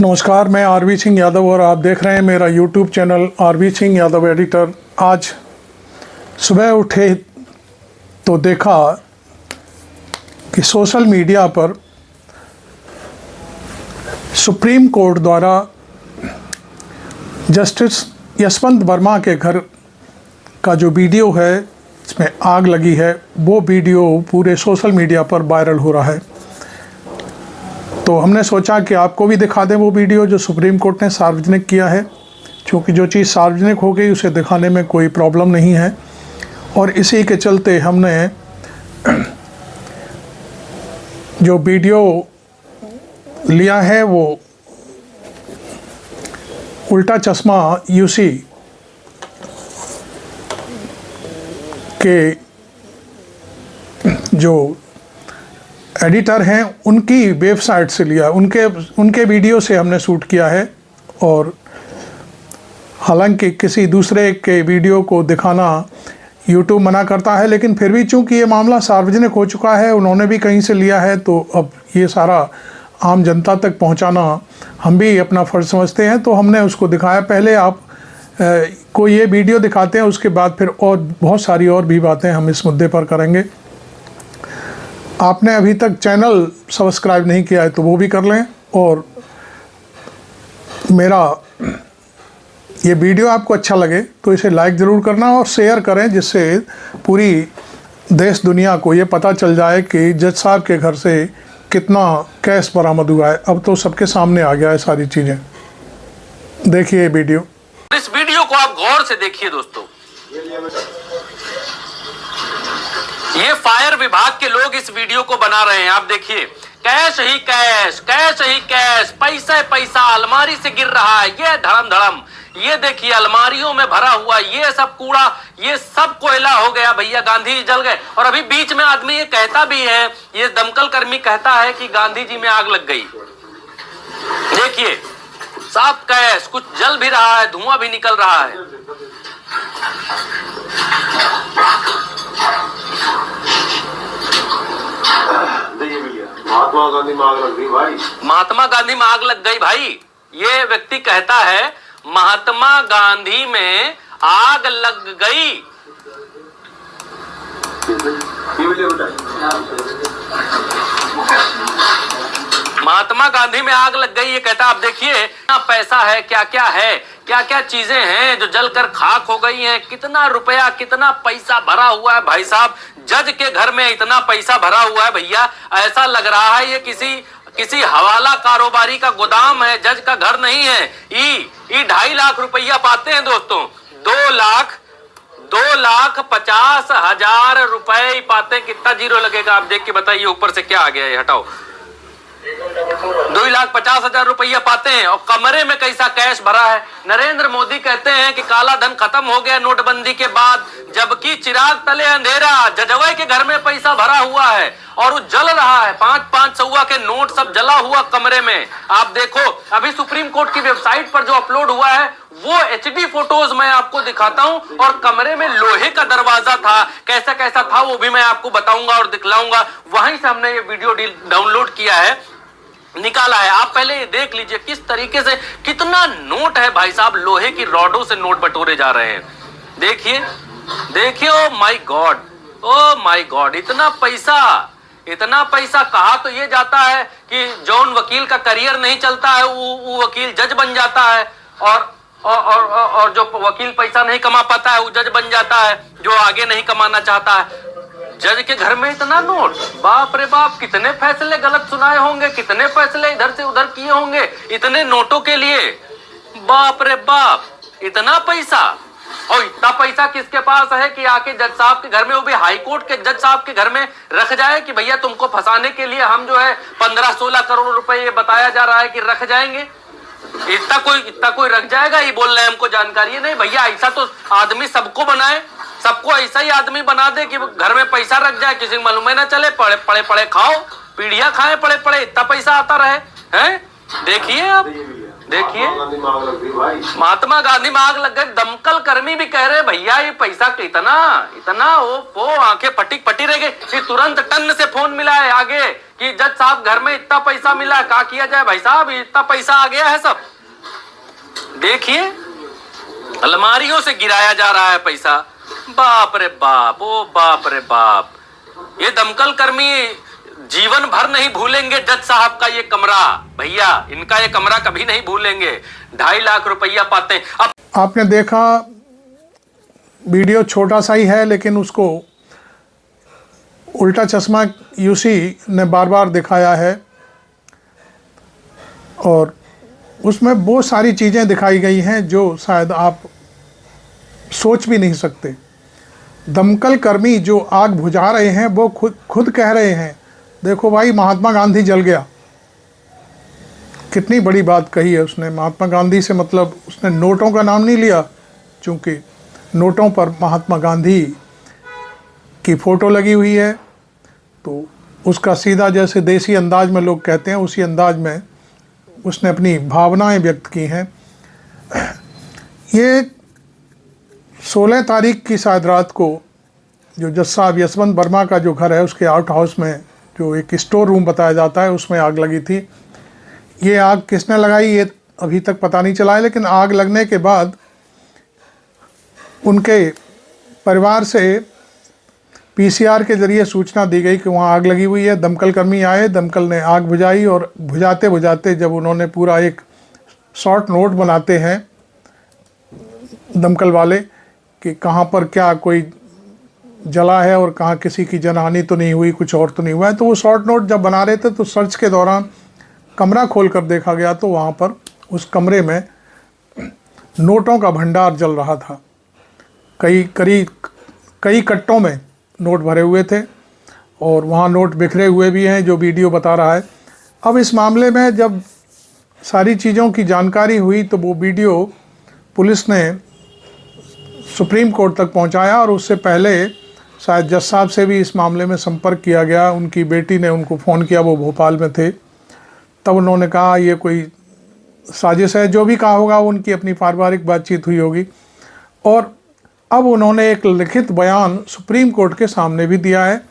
नमस्कार, मैं आरवी सिंह यादव और आप देख रहे हैं मेरा YouTube channel RV Singh Yadav editor. आज सुबह उठे तो देखा कि सोशल मीडिया पर सुप्रीम कोर्ट द्वारा जस्टिस यशवंत वर्मा के घर का जो वीडियो है इसमें आग लगी है, वो वीडियो पूरे सोशल मीडिया पर वायरल हो रहा है। तो हमने सोचा कि आपको भी दिखा दें वो वीडियो जो सुप्रीम कोर्ट ने सार्वजनिक किया है, क्योंकि जो चीज़ सार्वजनिक हो गई उसे दिखाने में कोई प्रॉब्लम नहीं है। और इसी के चलते हमने जो वीडियो लिया है वो उल्टा चश्मा यूसी के जो एडिटर हैं उनकी वेबसाइट से लिया, उनके वीडियो से हमने शूट किया है। और हालांकि किसी दूसरे के वीडियो को दिखाना यूट्यूब मना करता है, लेकिन फिर भी चूंकि ये मामला सार्वजनिक हो चुका है, उन्होंने भी कहीं से लिया है, तो अब ये सारा आम जनता तक पहुंचाना हम भी अपना फ़र्ज़ समझते हैं, तो हमने उसको दिखाया। पहले आप को ये वीडियो दिखाते हैं, उसके बाद फिर और बहुत सारी और भी बातें हम इस मुद्दे पर करेंगे। आपने अभी तक चैनल सब्सक्राइब नहीं किया है तो वो भी कर लें, और मेरा ये वीडियो आपको अच्छा लगे तो इसे लाइक ज़रूर करना और शेयर करें, जिससे पूरी देश दुनिया को ये पता चल जाए कि जज साहब के घर से कितना कैश बरामद हुआ है। अब तो सबके सामने आ गया है सारी चीज़ें। देखिए वीडियो। इस वीडियो को आप गौर से देखिए दोस्तों। ये फायर विभाग के लोग इस वीडियो को बना रहे हैं। आप देखिए, कैश ही कैश, कैश ही कैश, पैसा पैसा अलमारी से गिर रहा है, ये धड़म धड़म। ये देखिए अलमारियों में भरा हुआ ये सब कूड़ा, ये सब कोयला हो गया भैया, गांधी जी जल गए। और अभी बीच में आदमी ये कहता भी है, ये दमकल कर्मी कहता है कि गांधी जी में आग लग गई। देखिए साफ कैश, कुछ जल भी रहा है, धुआं भी निकल रहा है। महात्मा गांधी में आग लग गई भाई, महात्मा गांधी में आग लग गई भाई। ये व्यक्ति कहता है महात्मा गांधी में आग लग गई। महात्मा गांधी में आग लग गई ये कहता। आप देखिए कितना पैसा है, क्या क्या है, क्या क्या चीजें हैं जो जलकर खाक हो गई हैं। कितना रुपया, कितना पैसा भरा हुआ है भाई साहब। जज के घर में इतना पैसा भरा हुआ है भैया, ऐसा लग रहा है ये किसी हवाला कारोबारी का गोदाम है, जज का घर नहीं है। ई 2.5 लाख रुपया पाते हैं दोस्तों, 2,50,000 रुपए पाते हैं। कितना जीरो लगेगा आप देख के बताइए। ऊपर से क्या आ गया है, हटाओ। 2,50,000 रुपया पाते हैं और कमरे में कैसा कैश भरा है। नरेंद्र मोदी कहते हैं कि काला धन खत्म हो गया नोटबंदी के बाद, जबकि चिराग तले अंधेरा। जजवाई के घर में पैसा भरा हुआ है और वो जल रहा है। 5-5 सौवा के नोट सब जला हुआ कमरे में। आप देखो अभी सुप्रीम कोर्ट की वेबसाइट पर जो अपलोड हुआ है वो HD फोटोज मैं आपको दिखाता हूं। और कमरे में लोहे का दरवाजा था, कैसा कैसा था वो भी मैं आपको बताऊंगा और दिखलाऊंगा। वहीं से हमने ये वीडियो डाउनलोड किया है, निकाला है। आप पहले ये देख लीजिए किस तरीके से कितना नोट है भाई साहब। लोहे की रॉडों से नोट बटोरे जा रहे हैं। देखिए देखिए, oh my God, oh my God, इतना पैसा कहा तो ये जाता है कि जौन वकील का करियर नहीं चलता है वो वकील जज बन जाता है, और जो वकील पैसा नहीं कमा पाता है वो जज बन जाता है, जो आगे नहीं कमाना चाहता है। जज के घर में इतना नोट, बाप रे बाप, कितने फैसले गलत सुनाए होंगे, कितने फैसले इधर से उधर किए होंगे इतने नोटों के लिए। बाप रे बाप, इतना पैसा। और इतना पैसा किसके पास है कि आके जज साहब के घर में, वो भी हाई कोर्ट के जज साहब के घर में रख जाए कि भैया तुमको फंसाने के लिए हम जो है 15-16 करोड़ रुपए ये बताया जा रहा है कि रख जाएंगे। इतना कोई रख जाएगा? ये बोल रहे हैं हमको जानकारी नहीं भैया। ऐसा तो आदमी सबको बनाए, सबको ऐसा ही आदमी बना दे कि घर में पैसा रख जाए, किसी को मालूम ना चले। पड़े खाओ, पीढ़ियां खाएं पड़े, इतना पैसा आता रहे हैं। देखिए आप, देखिए महात्मा गांधी में आग लग गई। दमकल कर्मी भी कह रहे भैया ये पैसा इतना इतना वो आंखें फटी रह गई कि तुरंत टन से फोन मिला है आगे कि जज साहब घर में इतना पैसा मिला है, क्या किया जाए भाई साहब, इतना पैसा आ गया है सब। देखिए अलमारियों से गिराया जा रहा है पैसा। बाप रे बाप, ओ बाप रे बाप। ये दमकल कर्मी जीवन भर नहीं भूलेंगे जज साहब का ये कमरा। भैया इनका ये कमरा कभी नहीं भूलेंगे। 2.5 लाख रुपया पाते हैं। अब आपने देखा वीडियो छोटा सा ही है, लेकिन उसको उल्टा चश्मा यूसी ने बार बार दिखाया है और उसमें वो सारी चीज़ें दिखाई गई हैं जो शायद आप सोच भी नहीं सकते। दमकल कर्मी जो आग बुझा रहे हैं वो खुद कह रहे हैं देखो भाई महात्मा गांधी जल गया। कितनी बड़ी बात कही है उसने। महात्मा गांधी से मतलब उसने नोटों का नाम नहीं लिया, क्योंकि नोटों पर महात्मा गांधी की फ़ोटो लगी हुई है, तो उसका सीधा जैसे देसी अंदाज में लोग कहते हैं उसी अंदाज में उसने अपनी भावनाएं व्यक्त की हैं। ये 16 तारीख की शायद रात को जो जज साहब यशवंत वर्मा का जो घर है उसके आउट हाउस में जो एक स्टोर रूम बताया जाता है उसमें आग लगी थी। ये आग किसने लगाई ये अभी तक पता नहीं चला है, लेकिन आग लगने के बाद उनके परिवार से पीसीआर के ज़रिए सूचना दी गई कि वहाँ आग लगी हुई है। दमकल कर्मी आए, दमकल ने आग बुझाई और बुझाते बुझाते जब उन्होंने पूरा एक शॉर्ट नोट बनाते हैं दमकल वाले कि कहाँ पर क्या कोई जला है और कहाँ किसी की जनहानि तो नहीं हुई, कुछ और तो नहीं हुआ है, तो वो शॉर्ट नोट जब बना रहे थे तो सर्च के दौरान कमरा खोल कर देखा गया तो वहाँ पर उस कमरे में नोटों का भंडार जल रहा था। कई कट्टों में नोट भरे हुए थे और वहाँ नोट बिखरे हुए भी हैं जो वीडियो बता रहा है। अब इस मामले में जब सारी चीज़ों की जानकारी हुई तो वो वीडियो पुलिस ने सुप्रीम कोर्ट तक पहुँचाया और उससे पहले शायद जज साहब से भी इस मामले में संपर्क किया गया। उनकी बेटी ने उनको फ़ोन किया, वो भोपाल में थे, तब उन्होंने कहा ये कोई साजिश है। जो भी कहा होगा उनकी अपनी पारिवारिक बातचीत हुई होगी और अब उन्होंने एक लिखित बयान सुप्रीम कोर्ट के सामने भी दिया है।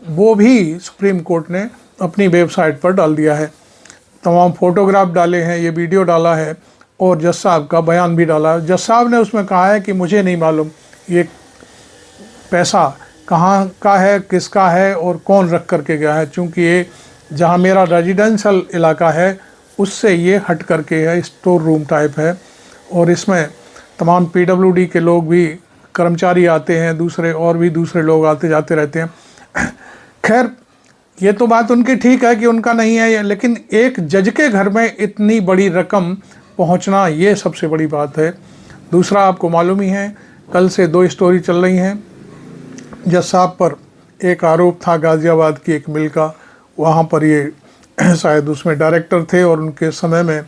वो भी सुप्रीम कोर्ट ने अपनी वेबसाइट पर डाल दिया है। तमाम फ़ोटोग्राफ डाले हैं, ये वीडियो डाला है और जज साहब का बयान भी डाला है। जज साहब ने उसमें कहा है कि मुझे नहीं मालूम ये पैसा कहाँ का है, किसका है और कौन रख करके गया है, क्योंकि ये जहाँ मेरा रेजिडेंशियल इलाका है उससे ये हट करके है, स्टोर रूम टाइप है और इसमें तमाम पीडब्ल्यूडी के लोग भी कर्मचारी आते हैं, दूसरे लोग आते जाते रहते हैं। खैर ये तो बात उनकी ठीक है कि उनका नहीं है, लेकिन एक जज के घर में इतनी बड़ी रकम पहुंचना ये सबसे बड़ी बात है। दूसरा आपको मालूम ही है कल से 2 स्टोरी चल रही हैं। जज साहब पर एक आरोप था गाज़ियाबाद की एक मिल का, वहाँ पर ये शायद उसमें डायरेक्टर थे और उनके समय में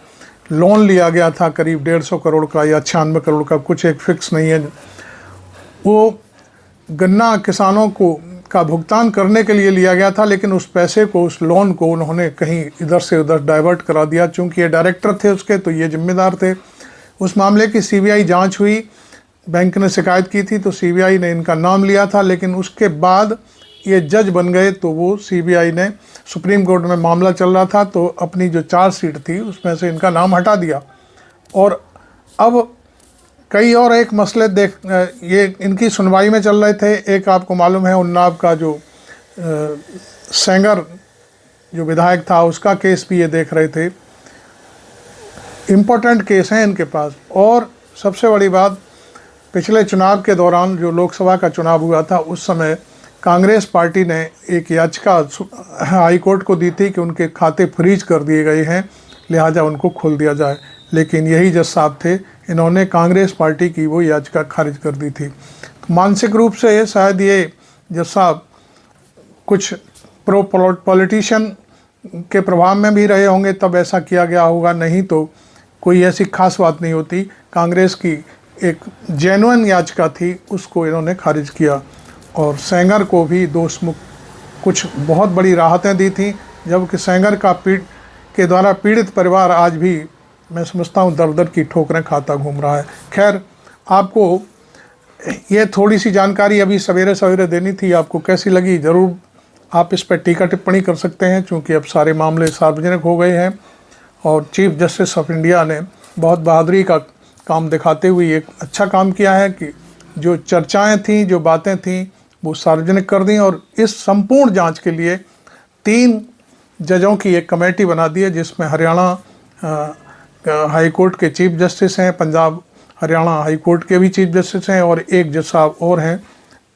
लोन लिया गया था करीब 150 करोड़ का या 96 करोड़ का, कुछ एक फिक्स नहीं है। वो गन्ना किसानों को का भुगतान करने के लिए लिया गया था, लेकिन उस पैसे को, उस लोन को उन्होंने कहीं इधर से उधर डाइवर्ट करा दिया। चूँकि ये डायरेक्टर थे उसके तो ये जिम्मेदार थे। उस मामले की सीबीआई जांच हुई, बैंक ने शिकायत की थी तो सीबीआई ने इनका नाम लिया था, लेकिन उसके बाद ये जज बन गए तो वो सीबीआई ने, सुप्रीम कोर्ट में मामला चल रहा था तो अपनी जो चार्जशीट थी उसमें से इनका नाम हटा दिया। और अब कई और एक मसले ये इनकी सुनवाई में चल रहे थे। एक आपको मालूम है उन्नाव का जो सेंगर जो विधायक था उसका केस भी ये देख रहे थे। इम्पोर्टेंट केस हैं इनके पास। और सबसे बड़ी बात, पिछले चुनाव के दौरान जो लोकसभा का चुनाव हुआ था उस समय कांग्रेस पार्टी ने एक याचिका हाई कोर्ट को दी थी कि उनके खाते फ्रीज कर दिए गए हैं, लिहाजा उनको खोल दिया जाए, लेकिन यही जज साहब थे, इन्होंने कांग्रेस पार्टी की वो याचिका खारिज कर दी थी। तो मानसिक रूप से शायद ये जज साहब कुछ प्रो पॉलिटिशियन के प्रभाव में भी रहे होंगे, तब ऐसा किया गया होगा, नहीं तो कोई ऐसी खास बात नहीं होती। कांग्रेस की एक जेन्युइन याचिका थी उसको इन्होंने खारिज किया और सेंगर को भी दोष मुक्त कुछ बहुत बड़ी राहतें दी थी, जबकि सेंगर के द्वारा पीड़ित परिवार आज भी मैं समझता हूँ दर दर की ठोकरें खाता घूम रहा है। खैर, आपको ये थोड़ी सी जानकारी अभी सवेरे सवेरे देनी थी, आपको कैसी लगी ज़रूर आप इस पर टीका टिप्पणी कर सकते हैं, क्योंकि अब सारे मामले सार्वजनिक हो गए हैं और चीफ जस्टिस ऑफ इंडिया ने बहुत बहादुरी का काम दिखाते हुए एक अच्छा काम किया है कि जो चर्चाएं थीं, जो बातें थीं, वो सार्वजनिक कर दी और इस संपूर्ण जांच के लिए 3 जजों की एक कमेटी बना दी है, जिसमें हरियाणा हाई कोर्ट के चीफ जस्टिस हैं, पंजाब हरियाणा हाई कोर्ट के भी चीफ जस्टिस हैं और एक जज साहब और हैं,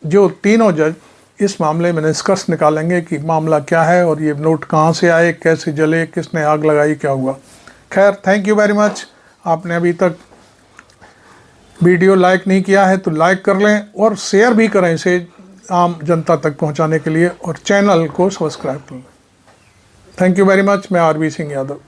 जो तीनों जज इस मामले में निष्कर्ष निकालेंगे कि मामला क्या है और ये नोट कहाँ से आए, कैसे जले, किसने आग लगाई, क्या हुआ। खैर, थैंक यू वेरी मच। आपने अभी तक वीडियो लाइक नहीं किया है तो लाइक कर लें और शेयर भी करें इसे आम जनता तक पहुंचाने के लिए, और चैनल को सब्सक्राइब कर लें। Thank you very much. मैं आरबी सिंह यादव।